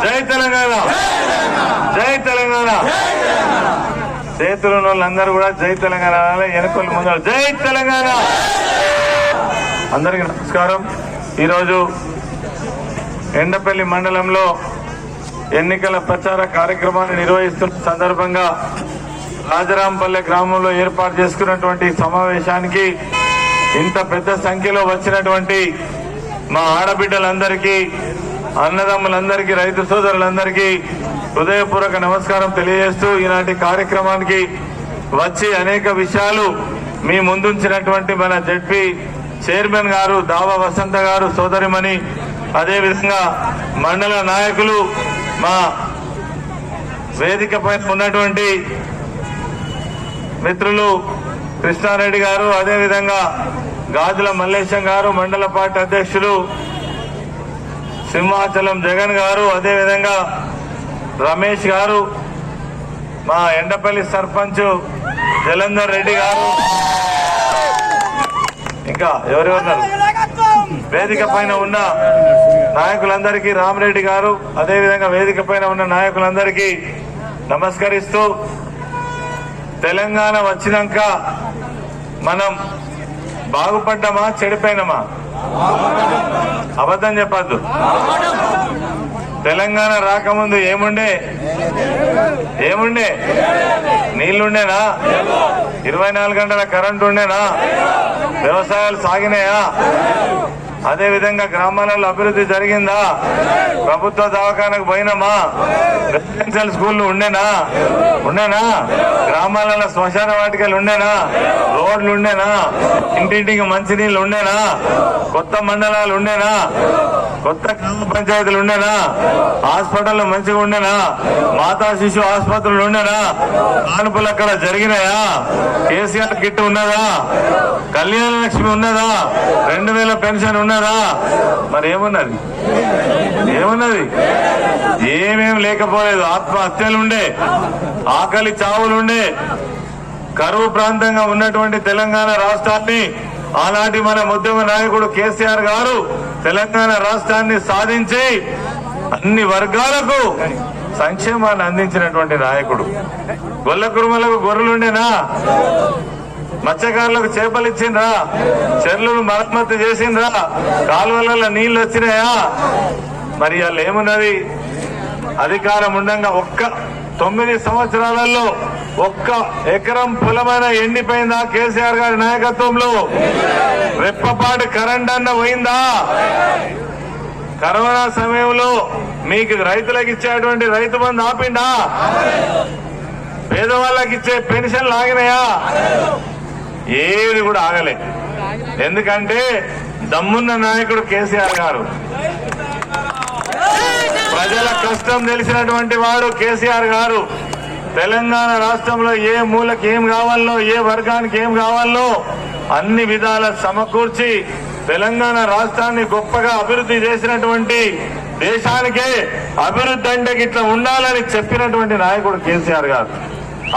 జై తెలంగాణ, జై తెలంగాణ. చేతులు ఉన్న వాళ్ళందరూ కూడా జై తెలంగాణ, వెనుకలు ముందు జై తెలంగాణ. అందరికీ నమస్కారం. ఈరోజు ఎండపల్లి మండలంలో ఎన్నికల ప్రచార కార్యక్రమాన్ని నిర్వహిస్తున్న సందర్భంగా రాజరాంపల్లె గ్రామంలో ఏర్పాటు చేసుకున్నటువంటి సమావేశానికి ఇంత పెద్ద సంఖ్యలో వచ్చినటువంటి మా ఆడబిడ్డలందరికీ, అన్నదమ్ములందరికీ, రైతు సోదరులందరికీ హృదయపూర్వక నమస్కారం తెలియజేస్తూ ఈనాటి కార్యక్రమానికి వచ్చి అనేక విషయాలు మీ ముందుంచినటువంటి మన జడ్పీ చైర్మన్ గారు దావా వసంత గారు, సోదరిమణి, అదేవిధంగా మండల నాయకులు, మా వేదిక పైన ఉన్నటువంటి మిత్రులు కృష్ణారెడ్డి గారు, అదేవిధంగా గాజుల మల్లేశం గారు, మండల పార్టీ అధ్యక్షులు సింహాచలం జగన్ గారు, అదేవిధంగా రమేష్ గారు, మా ఎండపల్లి సర్పంచ్ జలంధర్ రెడ్డి గారు, ఇంకా ఎవరెవరున్నారు వేదిక పైన ఉన్న నాయకులందరికీ, రామరెడ్డి గారు, అదేవిధంగా వేదిక పైన ఉన్న నాయకులందరికీ నమస్కరిస్తూ, తెలంగాణ వచ్చినాక మనం బాగుపడ్డామా చెడిపోయినామా? అబద్ధం చెప్పద్దు. తెలంగాణ రాకముందు ఏముండే? నీళ్లుండేనా? 24 గంటల కరెంటు ఉండేనా? వ్యవసాయాలు సాగినాయా? అదేవిధంగా గ్రామాలలో అభివృద్ధి జరిగిందా? ప్రభుత్వ దవాఖానకు పోయినామా? రెసిడెన్షియల్ స్కూళ్లు ఉండేనా? గ్రామాలలో శ్మశాన వాటికలు ఉండేనా? రోడ్లు ఉండేనా? ఇంటింటికి మంచినీళ్ళు ఉండేనా? కొత్త మండలాలు ఉండేనా? కొత్త గ్రామ పంచాయతీలు ఉండేనా? హాస్పిటల్ మంచిగా ఉండేనా? మాతా శిశు ఆసుపత్రులు ఉండేనా? కానుపులు అక్కడ జరిగినాయా? కేసీఆర్ కిట్ ఉన్నదా? కళ్యాణ లక్ష్మి ఉన్నదా? 2000 పెన్షన్ ఉన్నదా? మరి ఏమున్నది? ఏమేం లేకపోలేదు. ఆత్మహత్యలుండే, ఆకలి చావులుండే. కరువు ప్రాంతంగా ఉన్నటువంటి తెలంగాణ రాష్ట్రాన్ని ఆనాటి మన ఉద్యమ నాయకుడు కేసీఆర్ గారు తెలంగాణ రాష్ట్రాన్ని సాధించి అన్ని వర్గాలకు సంక్షేమాన్ని అందించినటువంటి నాయకుడు. గొల్ల కురుమలకు గొర్రెలుండేనా? మత్స్యకారులకు చేపలు ఇచ్చిండ్రా? చెర్లను మరమ్మతు చేసిండ్రా? కాలువలలో నీళ్లు వచ్చినాయా? మరి వాళ్ళు ఏమున్నది? అధికారం ఉండగా 9 సంవత్సరాలలో 1 ఎకరం పొలమైన ఎండిపోయిందా? కేసీఆర్ గారి నాయకత్వంలో రెప్పపాటు కరెంట్ అన్న పోయిందా? కరోనా సమయంలో మీకు రైతులకు ఇచ్చేటువంటి రైతు బంధు ఆపిండా? పేదవాళ్ళకి ఇచ్చే పెన్షన్లు ఆగినాయా? ఏది కూడా ఆగలే. ఎందుకంటే దమ్మున్న నాయకుడు కేసీఆర్ గారు, ప్రజల కష్టం తెలిసినటువంటి వాడు కేసీఆర్ గారు. తెలంగాణ రాష్ట్రంలో ఏ మూలకి ఏం కావాలో, ఏ వర్గానికి ఏం కావాలో అన్ని విధాల సమకూర్చి తెలంగాణ రాష్ట్రాన్ని గొప్పగా అభివృద్ధి చేసినటువంటి, దేశానికే అభివృద్ధి అంటే ఇట్లా ఉండాలని చెప్పినటువంటి నాయకుడు కేసీఆర్ గారు.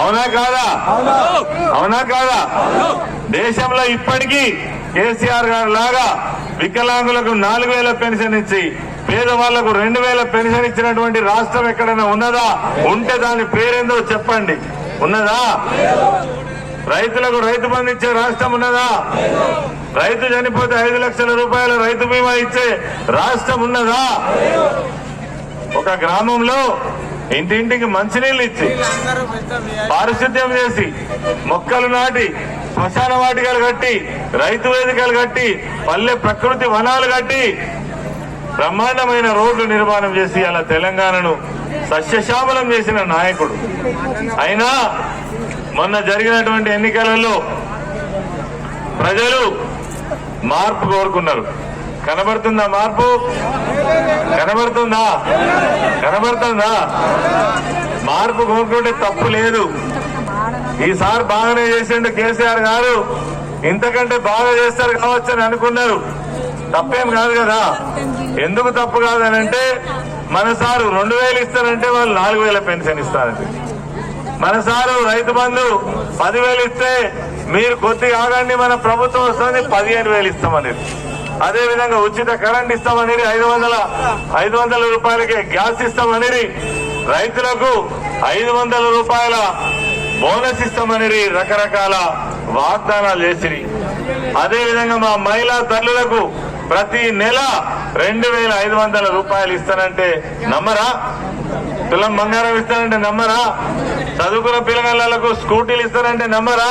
అవునా కాదా? దేశంలో ఇప్పటికీ కేసీఆర్ గారు లాగా వికలాంగులకు 4000 పెన్షన్ ఇచ్చి పేదవాళ్లకు 2000 పెన్షన్ ఇచ్చినటువంటి రాష్ట్రం ఎక్కడైనా ఉన్నదా? ఉంటే దాని పేరేందో చెప్పండి. ఉన్నదా? రైతులకు రైతు బంధు ఇచ్చే రాష్ట్రం ఉన్నదా? రైతు చనిపోతే 5 లక్షల రూపాయల రైతు బీమా ఇచ్చే రాష్ట్రం ఉన్నదా? ఒక గ్రామంలో ఇంటింటికి మంచినీళ్ళు ఇచ్చి, పారిశుద్ధ్యం చేసి, మొక్కలు నాటి, శ్మశాన వాటికలు కట్టి, రైతు వేదికలు కట్టి, పల్లె ప్రకృతి వనాలు కట్టి, బ్రహ్మాండమైన రోడ్లు నిర్మాణం చేసి అలా తెలంగాణను సస్యశ్యామలం చేసిన నాయకుడు. అయినా మొన్న జరిగినటువంటి ఎన్నికలలో ప్రజలు మార్పు కోరుకున్నారు. కనబడుతుందా మార్పు? కనబడుతుందా? మార్పు కోరుకుంటే తప్పు లేదు. ఈసారి బాగానే చేసిండు కేసీఆర్ గారు, ఇంతకంటే బాగా చేస్తారు కావచ్చు అని అనుకున్నారు. తప్పేం కాదు కదా. ఎందుకు తప్పు కాదనంటే, మన సారు 2000 ఇస్తారంటే వాళ్ళు 4000 పెన్షన్ ఇస్తారంటే, మన సారు రైతు బంధు 10,000 ఇస్తే మీరు కొద్దిగా ఆగండి మన ప్రభుత్వం వస్తుంది 15,000 ఇస్తామనేది. అదే విధంగా ఉచిత కరెంట్ ఇస్తామని 500 రూపాయలకే గ్యాస్ ఇస్తామని రైతులకు 500 రూపాయల బోనస్ ఇస్తామని రకరకాల వాగ్దానాలు చేసిరి. అదే విధంగా మా మహిళా తల్లులకు ప్రతి నెల 2500 రూపాయలు ఇస్తానంటే నమ్మరా? తులం బంగారం ఇస్తానంటే నమ్మరా? చదువుకున్న పిల్లగాళ్లకు స్కూటీలు ఇస్తానంటే నమ్మరా?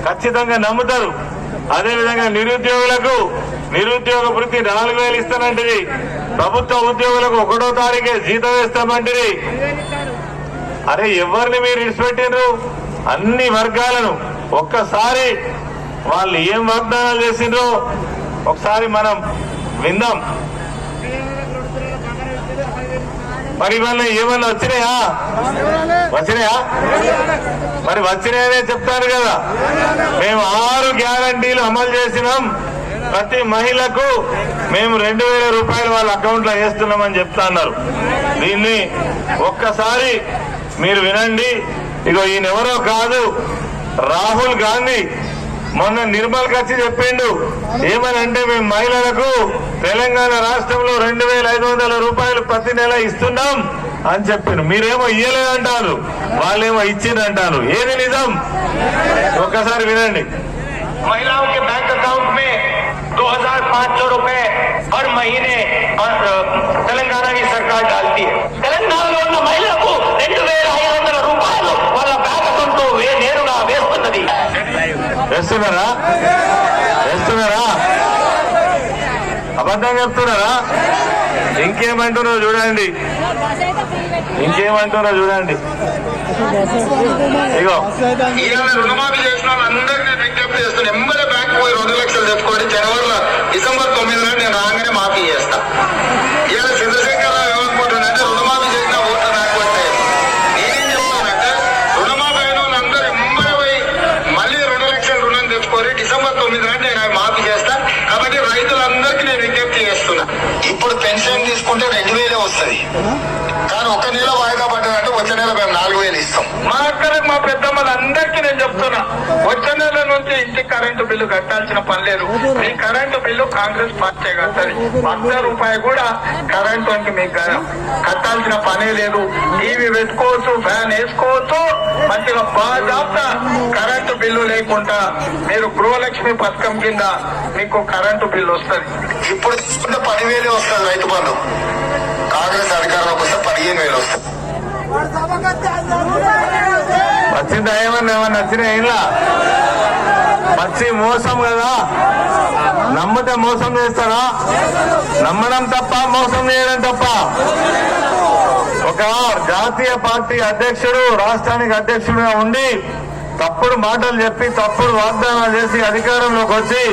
ఖచ్చితంగా నమ్ముతారు. అదేవిధంగా నిరుద్యోగులకు నిరుద్యోగ వృత్తి 4000 ఇస్తానంటే ప్రభుత్వ ఉద్యోగులకు 1వ తారీఖే జీతం వేస్తామంటే అరే ఎవరిని మీరు ఇడిచిపెట్టిండ్రు? అన్ని వర్గాలను ఒక్కసారి వాళ్ళు ఏం వాగ్దానాలు చేసిండ్రో ఒకసారి మనం విందాం. మరి ఇవన్నీ ఏమన్నా వచ్చినాయా? మరి వచ్చినాయనే చెప్తారు కదా. మేము 6 గ్యారంటీలు అమలు చేసినాం. ప్రతి మహిళకు మేము 2000 రూపాయలు వాళ్ళ అకౌంట్ లో వేస్తున్నామని చెప్తా అన్నారు. దీన్ని ఒక్కసారి మీరు వినండి. ఇగో ఈయనెవరో కాదు, రాహుల్ గాంధీ మొన్న నిర్మల్కి వచ్చి చెప్పిండు. ఏమనంటే మేము మహిళలకు తెలంగాణ రాష్ట్రంలో 2500 రూపాయలు ప్రతి నెల ఇస్తున్నాం అని చెప్పిండు. మీరేమో ఇయ్యలేదంటారు, వాళ్ళేమో ఇచ్చిందంటారు. ఏది నిజం? ఒక్కసారి వినండి. महिलाओं के बैंक अकाउंट में 2500 रुपए हर महीने तेलंगाना की सरकार डालती है. తెలంగాణలో ఉన్న మహిళలకు 2500 రూపాయలు వాళ్ళ బ్యాంక్ అకౌంట్ నేరుగా వేస్తున్నది. వేస్తున్నారా? అబద్ధం చెప్తున్నారా? ఇంకేమంటున్నారో చూడండి. ఇగో రుణమాఫీ చేసిన వాళ్ళందరినీ విజ్ఞప్తి చేస్తున్నా. ఎంబడే బ్యాంక్ పోయి 2 లక్షలు తెచ్చుకోండి. డిసెంబర్ 9 నేను రాగానే మాఫీ చేస్తా. ఇలా చంద్రశేఖర్ రావు ఏమనుకుంటున్నారంటే రుణమాఫీ చేసిన ఓట్లు నాకు వచ్చాయి. నేనేం చెప్తానంటే రుణమాఫీ అయిన వాళ్ళందరూ ఎంబడే పోయి మళ్ళీ 2 లక్షల రుణం తెచ్చుకోరి. డిసెంబర్ 9 నేను మాఫీ చేస్తా. కాబట్టి రైతులందరికీ నేను విజ్ఞప్తి చేస్తున్నా. ఇప్పుడు పెన్షన్ తీసుకుంటే 2000 వస్తుంది. కానీ 1 నెల వాయిదా పడ్డదంటే వచ్చే నెల మేము 4000 ఇస్తాం. మా అక్కలకు మా పెద్దమ్మలందరికీ నేను చెప్తున్నా, వచ్చే నెల నుంచి ఇంటికి కరెంటు బిల్లు కట్టాల్సిన పని లేదు. మీ కరెంటు బిల్లు కాంగ్రెస్ పార్టీ కట్టది. 100 రూపాయలు కూడా కరెంటు అంటే మీకు కట్టాల్సిన పనే లేదు. టీవీ పెట్టుకోవచ్చు, ఫ్యాన్ వేసుకోవచ్చు, మంచిగా బాగా కరెంటు బిల్లు లేకుండా మీరు గృహలక్ష్మి పథకం కింద మీకు కరెంటు బిల్లు వస్తుంది. ఇప్పుడు తీసుకుంటే 10,000 వస్తుంది రైతు బంధు. కాంగ్రెస్ అధికారంలోకి వస్తే 15,000 వస్తుంది. వచ్చిందా? ఏమన్నా వచ్చినాయి? ఇలా వచ్చి మోసం కదా. నమ్మితే మోసం చేస్తారా? నమ్మడం తప్ప, మోసం చేయడం తప్ప. ఒక జాతీయ పార్టీ అధ్యక్షుడు రాష్ట్రానికి అధ్యక్షుడిగా ఉండి తప్పుడు మాటలు చెప్పి తప్పుడు వాగ్దానాలు చేసి అధికారంలోకి వచ్చి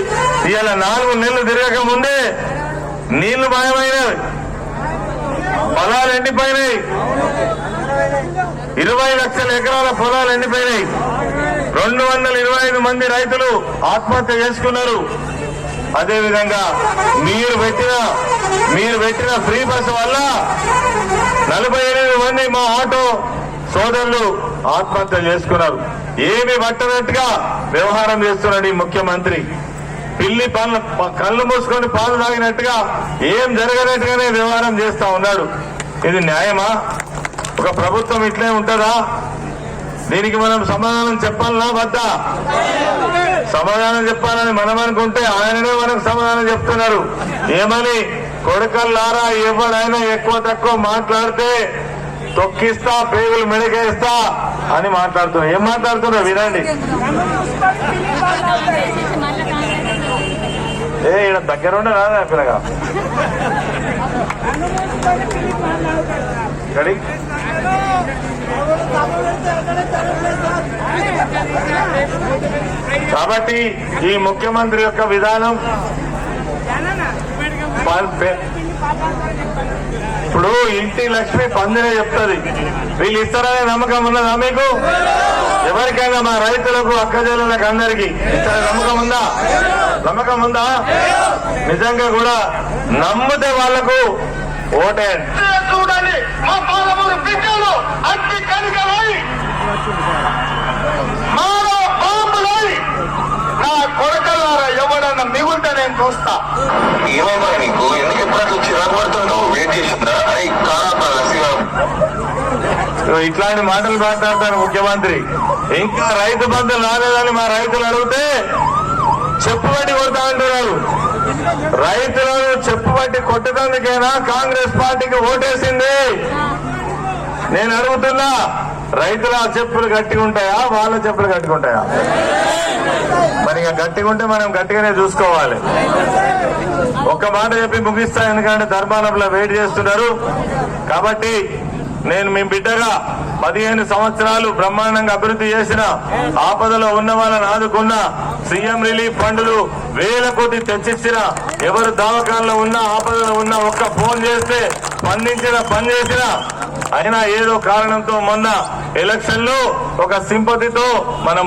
ఇవాళ 4 నెలలు తిరగక ముందే నీళ్లు మాయమైనవి, పొలాలు ఎండిపోయినాయి, 20 లక్షల ఎకరాల పొలాలు ఎండిపోయినాయి, 225 మంది రైతులు ఆత్మహత్య చేసుకున్నారు. అదేవిధంగా మీరు పెట్టిన ఫ్రీ బస్సు వల్ల 48 మంది మా ఆటో సోదరులు ఆత్మహత్య చేసుకున్నారు. ఏమి పట్టనట్టుగా వ్యవహారం చేస్తున్నాడు ఈ ముఖ్యమంత్రి. పిల్లి కళ్ళు మూసుకొని పాలు తాగినట్టుగా ఏం జరగనట్టుగానే వ్యవహారం చేస్తా ఉన్నాడు. ఇది న్యాయమా? ఒక ప్రభుత్వం ఇట్లే ఉంటుందా? దీనికి మనం సమాధానం చెప్పాలనా వద్దా? సమాధానం చెప్పాలని మనం అనుకుంటే ఆయననే మనకు సమాధానం చెప్తున్నారు. ఏమని? కొడుకల్లారా, ఎవడైనా ఎక్కువ తక్కువ మాట్లాడితే తొక్కిస్తా, పేగులు మెడకేస్తా అని మాట్లాడుతున్నారు. ఏం మాట్లాడుతున్నారు వినండి. ఈయన దగ్గరుండే రాదా పిల్లగా? కాబట్టి ఈ ముఖ్యమంత్రి యొక్క విధానం ఇప్పుడు ఇంటి లక్ష్మి పందినే చెప్తుంది. వీళ్ళు ఇస్తారనే నమ్మకం ఉన్నదా మీకు? ఎవరికైనా మా రైతులకు, అక్కజల్లులకు అందరికీ ఇస్తారనే నమ్మకం ఉందా? నిజంగా కూడా నమ్మితే వాళ్లకు ఓటేయండి. చూడండి, మా పాలమూరు బిడ్డలు అట్టి కనుకలై మారో బాంబులై నా కొడుకలారా ఎవడన్నా మిగులుతా నేను చూస్తా. ఇట్లాంటి మాటలు మాట్లాడతారు ముఖ్యమంత్రి. ఇంకా రైతు బంధు రాలేదని మా రైతులు అడిగితే చెప్పుబట్టి కొడతా అంటున్నారు. రైతులను చెప్పుబట్టి కొట్టడానికైనా కాంగ్రెస్ పార్టీకి ఓటేసింది. నేను అడుగుతున్నా, రైతుల చెప్పులు గట్టిగా ఉంటాయా, వాళ్ళ చెప్పులు గట్టిగా ఉంటాయా? మరి ఇక గట్టిగా ఉంటే మనం గట్టిగానే చూసుకోవాలి. ఒక్క మాట చెప్పి ముగిస్తా, ఎందుకంటే ధర్మానంలో వెయిట్ చేస్తున్నారు. కాబట్టి నేను మీ బిడ్డగా 15 సంవత్సరాలు బ్రహ్మాండంగా అభివృద్ధి చేసిన, ఆపదలో ఉన్న వాళ్ళని ఆదుకున్న, సీఎం రిలీఫ్ ఫండ్లు వేల కొద్ది తెచ్చిచ్చిన, ఎవరు దవాఖానలో ఉన్నా ఆపదలో ఉన్నా ఒక్క ఫోన్ చేస్తే స్పందించిన, పనిచేసిన, అయినా ఏదో కారణంతో మొన్న ఎలక్షన్ లో ఒక సింపతితో మనం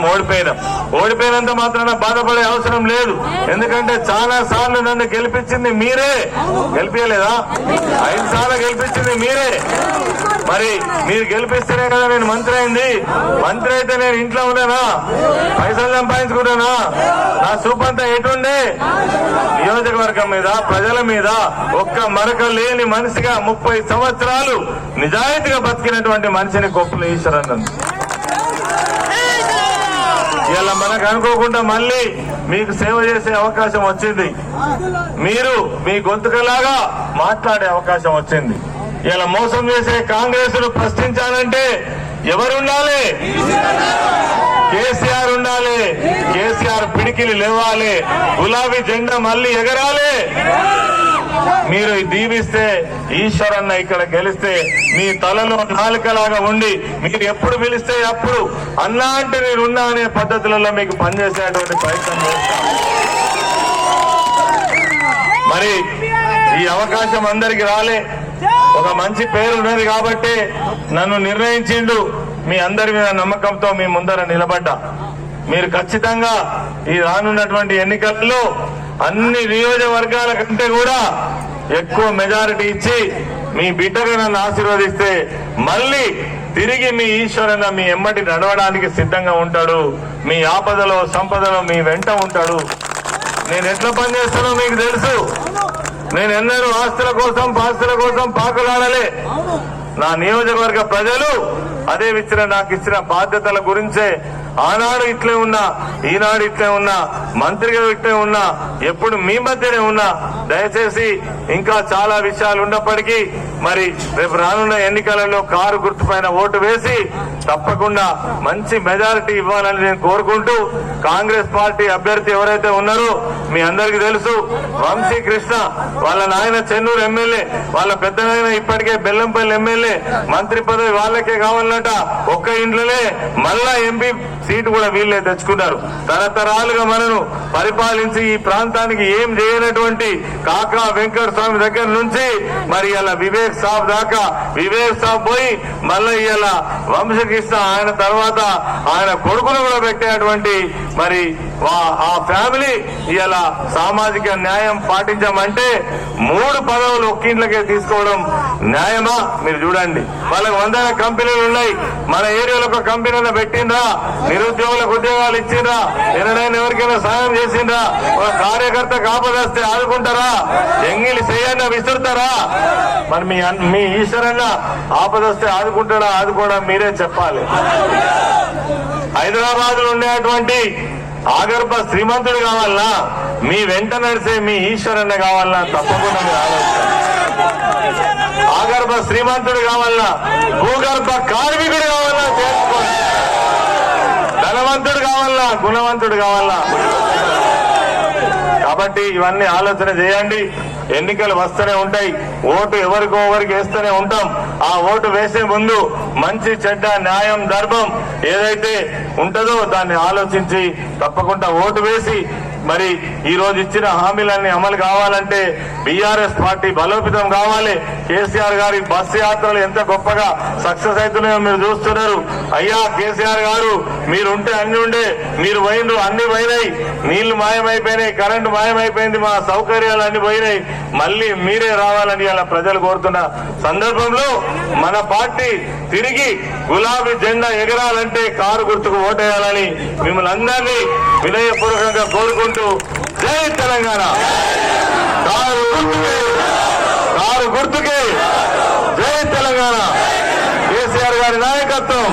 ఓడిపోయినంత మాత్రాన బాధపడే అవసరం లేదు. ఎందుకంటే చాలా సార్లు నన్ను గెలిపించింది మీరే. గెలిపించలేదా? 5 సార్లు గెలిపించింది మీరే. మరి మీరు గెలిపిస్తేనే కదా నేను మంత్రి అయింది. మంత్రి అయితే నేను ఇంట్లో ఉన్నానా? పైసలు సంపాదించుకుంటానా? నా చూపంతా ఎటుండే? నియోజకవర్గం మీద, ప్రజల మీద ఒక్క మరక లేని మనిషిగా 30 సంవత్సరాలు నిజాయితీగా బతికినటువంటి మనిషిని కొప్పుల ఈశ్వరన్. ఇలా మనకు అనుకోకుండా మళ్ళీ మీకు సేవ చేసే అవకాశం వచ్చింది. మీరు మీ గొంతుకలాగా మాట్లాడే అవకాశం వచ్చింది. ఇలా మోసం చేసే కాంగ్రెస్ ను ప్రశ్నించాలంటే ఎవరుండాలి? కేసీఆర్ ఉండాలి. కేసీఆర్ పిడికిలి లేవాలి. గులాబీ జెండా మళ్ళీ ఎగరాలి. మీరు దీవిస్తే ఈశ్వరన్న ఇక్కడ గెలిస్తే మీ తలలో నాలుకలాగా ఉండి మీరు ఎప్పుడు పిలిస్తే అప్పుడు అన్నా అంటే నేనున్నా అనే పద్ధతులలో మీకు పనిచేసేటువంటి ప్రయత్నం చేస్తాం. మరి ఈ అవకాశం అందరికి రాలే. ఒక మంచి పేరు ఉన్నది కాబట్టి నన్ను నిర్ణయించిండు. మీ అందరి మీద నమ్మకంతో మీ ముందర నిలబడ్డా. మీరు ఖచ్చితంగా ఈ రానున్నటువంటి ఎన్నికల్లో అన్ని నియోజకవర్గాల కంటే కూడా ఎక్కువ మెజారిటీ ఇచ్చి మీ బిడ్డగా నన్ను ఆశీర్వదిస్తే మళ్ళీ తిరిగి మీ ఈశ్వరన్న మీ ఎమ్మటి నడవడానికి సిద్ధంగా ఉంటాడు. మీ ఆపదలో సంపదలో మీ వెంట ఉంటాడు. నేను ఎట్లా పనిచేస్తానో మీకు తెలుసు. నేను ఎన్నడూ ఆస్తుల కోసం పాస్తుల కోసం పాకులాడలే. నా నియోజకవర్గ ప్రజలు అదే నాకు ఇచ్చిన బాధ్యతల గురించే ఆనాడు ఇట్లే ఉన్నా, ఈనాడు ఇట్లే ఉన్నా, మంత్రిగా ఇట్లే ఉన్నా, ఎప్పుడు మీ మధ్యనే ఉన్నా. దయచేసి ఇంకా చాలా విషయాలు ఉన్నప్పటికీ మరి రేపు రానున్న ఎన్నికలలో కారు గుర్తుపైన ఓటు వేసి తప్పకుండా మంచి మెజారిటీ ఇవ్వాలని నేను కోరుకుంటూ, కాంగ్రెస్ పార్టీ అభ్యర్థి ఎవరైతే ఉన్నారో మీ అందరికీ తెలుసు, వంశీ కృష్ణ, వాళ్ళ నాయన చెన్నూరు ఎమ్మెల్యే, వాళ్ళ పెద్ద నాయన ఇప్పటికే బెల్లంపల్లి ఎమ్మెల్యే, మంత్రి పదవి వాళ్ళకే కావాలన్నట. ఒక్క ఇంట్లోనే మళ్ళా ఎంపీ సీటు కూడా వీళ్ళే తెచ్చుకున్నారు. తరతరాలుగా మనను పరిపాలించి ఈ ప్రాంతానికి ఏం చేయనటువంటి కాకా వెంకట స్వామి దగ్గర నుంచి మరి ఇలా వివేక్ సాబ్ దాకా, వివేక్ సాబ్ పోయి మళ్ళీ ఇలా వంశకృష్ణ, ఆయన తర్వాత ఆయన కొడుకును కూడా పెట్టేటువంటి మరి ఆ ఫ్యామిలీ ఇలా సామాజిక న్యాయం పాటించామంటే 3 పదవులు ఒక్కింట్లకే తీసుకోవడం న్యాయమా? మీరు చూడండి. వాళ్ళకి 100 కంపెనీలు ఉన్నాయి. మన ఏరియాలో ఒక కంపెనీలో పెట్టిండ్రా? నిరుద్యోగులకు ఉద్యోగాలు ఇచ్చిండ్రా? ఎన్నడైనా ఎవరికైనా సాయం చేసిండ్రా? ఒక కార్యకర్త కాపదస్తే ఆదుకుంటారా? ఎంగిలి చేయన్న విసురుతారా? మరి మీ ఈశ్వరన్న ఆపదొస్తే ఆదుకుంటాడా? ఆదుకోవడం మీరే చెప్పాలి. హైదరాబాద్ లో ఉండేటువంటి ఆగర్భ శ్రీమంతుడు కావాలన్నా, మీ వెంట నడిచే మీ ఈశ్వరన్న కావాలన్నా తప్పకుండా మీరు ఆలోచించాలి. ఆగర్భ శ్రీమంతుడు కావాలన్నా, భూగర్భ కార్మికుడు కావాలన్నా చేసుకోండి. ధనవంతుడు కావాలన్నా, గుణవంతుడు కావాలన్నా. కాబట్టి ఇవన్నీ ఆలోచన చేయండి. ఎన్నికలు వస్తూనే ఉంటాయి. ఓటు ఎవరికో ఎవరికి వేస్తూనే ఉంటాం. ఆ ఓటు వేసే ముందు మంచి చెడ్డ న్యాయం ధర్మం ఏదైతే ఉంటుందో దాన్ని ఆలోచించి తప్పకుండా ఓటు వేసి మరి ఈ రోజు ఇచ్చిన హామీలన్నీ అమలు కావాలంటే బీఆర్ఎస్ పార్టీ బలోపేతం కావాలి. కేసీఆర్ గారి బస్సు యాత్రలు ఎంత గొప్పగా సక్సెస్ అవుతున్నాయో మీరు చూస్తున్నారు. అయ్యా కేసీఆర్ గారు, మీరుంటే అన్ని ఉండే, మీరు పోయిండ్రు, అన్ని పోయినాయి. నీళ్లు మాయమైపోయినాయి, కరెంటు మాయమైపోయింది, మా సౌకర్యాలు అన్ని పోయినాయి. మళ్ళీ మీరే రావాలని అలా ప్రజలు కోరుతున్న సందర్భంలో మన పార్టీ తిరిగి గులాబీ జెండా ఎగరాలంటే కారు గుర్తుకు ఓటేయాలని మిమ్మల్ని అందరినీ వినయపూర్వకంగా కోరుకుంటూ జై తెలంగాణ. కారు గుర్తుకే జై తెలంగాణ. కేసీఆర్ గారు గారి నాయకత్వం.